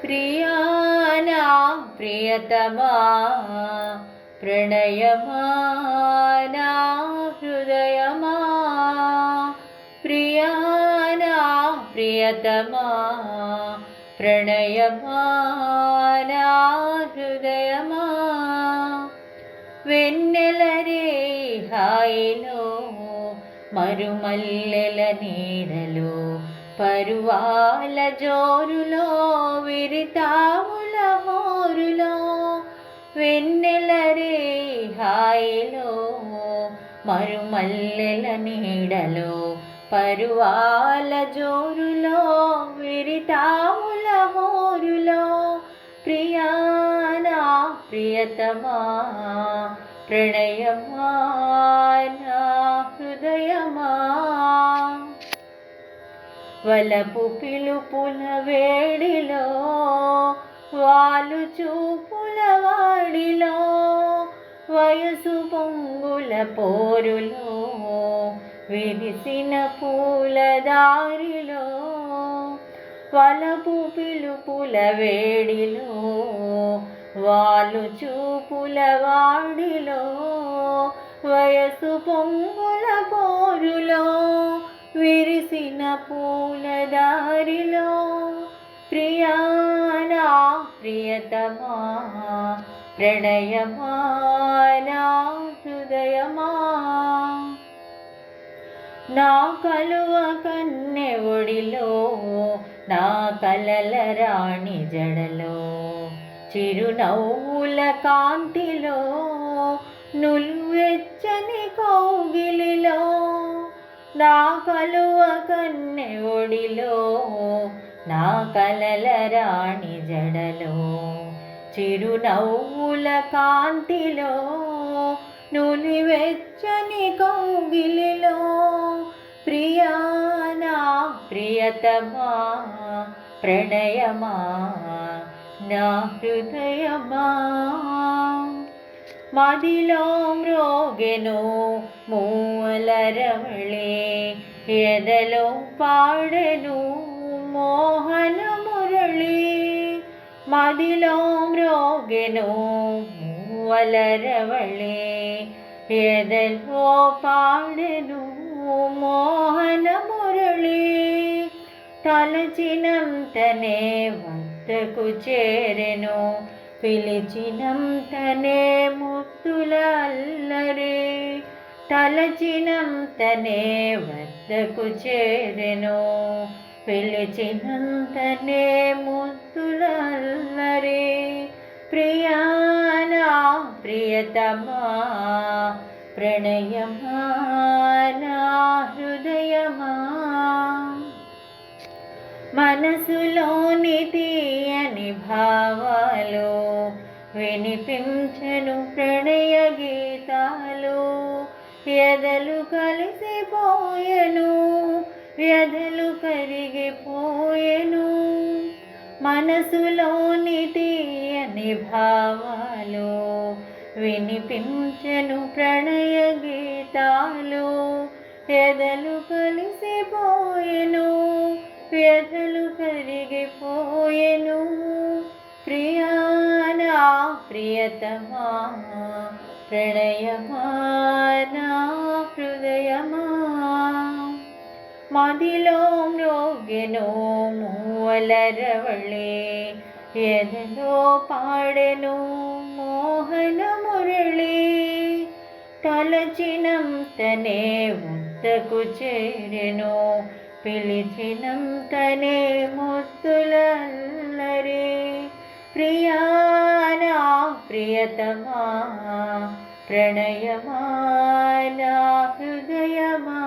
ప్రియానా ప్రియతమా ప్రణయమా నా హృదయమా ప్రియానా ప్రియతమా ప్రణయమా నా హృదయమా వెన్నెలరే హాయిలో మరుమల్లెల నీడలో పరువాల జోరులో విరితాముల హోరులో వెన్నెలరే హాయిలో మరుమల్లెల నీడలో పరువాల జోరులో విరితాముల హోరులో ప్రియానా ప్రియతమా ప్రణయమా నా హృదయమా వలపు పిలుపుల వేడిలో వాలు చూపుల వాడిలో వయసు పొంగుల పోరులో విరిసిన పూల దారిలో వలపు పిలుపుల వేడిలో వాలు చూపుల వాడిలో వయసు పొంగుల పోరులో విరిసిన పూల దారిలో ప్రియానా ప్రియతమా ప్రణయమా నా హృదయమా నా కలువ కన్నె ఒడిలో నా కలల రాణి జడలో చిరునవ్వుల కాంతిలో నులువెచ్చని కౌగిలిలో నా కలువ కన్నె ఒడిలో నా కలల రాణి జడలో చిరునవ్వుల కాంతిలో నులివెచ్చని కౌగిలిలో ప్రియానా ప్రియతమా ప్రణయమా నా హృదయమా మదిలో మ్రోగెను మూవలరవళే ఎదలో పాడెను మోహన మురళి మదిలో మ్రోగెను మూవలరవళే ఎదలో పాడెను మోహన మురళి తలచినంతనే వద్దకు చేరెను పిలిచినంతనే ముద్దుల అల్లరి తలచినంతనే వద్దకు చేరెను పిలిచినంతనే ముద్దుల అల్లరి ప్రియానా ప్రియతమా ప్రణయమా నా హృదయమా మనసులోని తీయని భావాలు వినిపించెను ప్రణయ గీతాలు ఎదలు కలిసిపోయెను వ్యధలు కరిగిపోయెను మనసులోని తీయని భావాలు వినిపించెను ప్రణయ గీతాలు ఎదలు కలిసిపోయెను వ్యధలు కరిగిపోయెను ప్రియానా ప్రియతమా ప్రణయమా నా హృదయమా మదిలో మ్రోగెను మూవలరవళే ఎదలో పాడెను మోహన మురళి తలచినంతనే వద్దకు చేరెను పిలిచినంతనే ముద్దుల అల్లరి ప్రియానా ప్రియతమా ప్రణయమా నా హృదయమా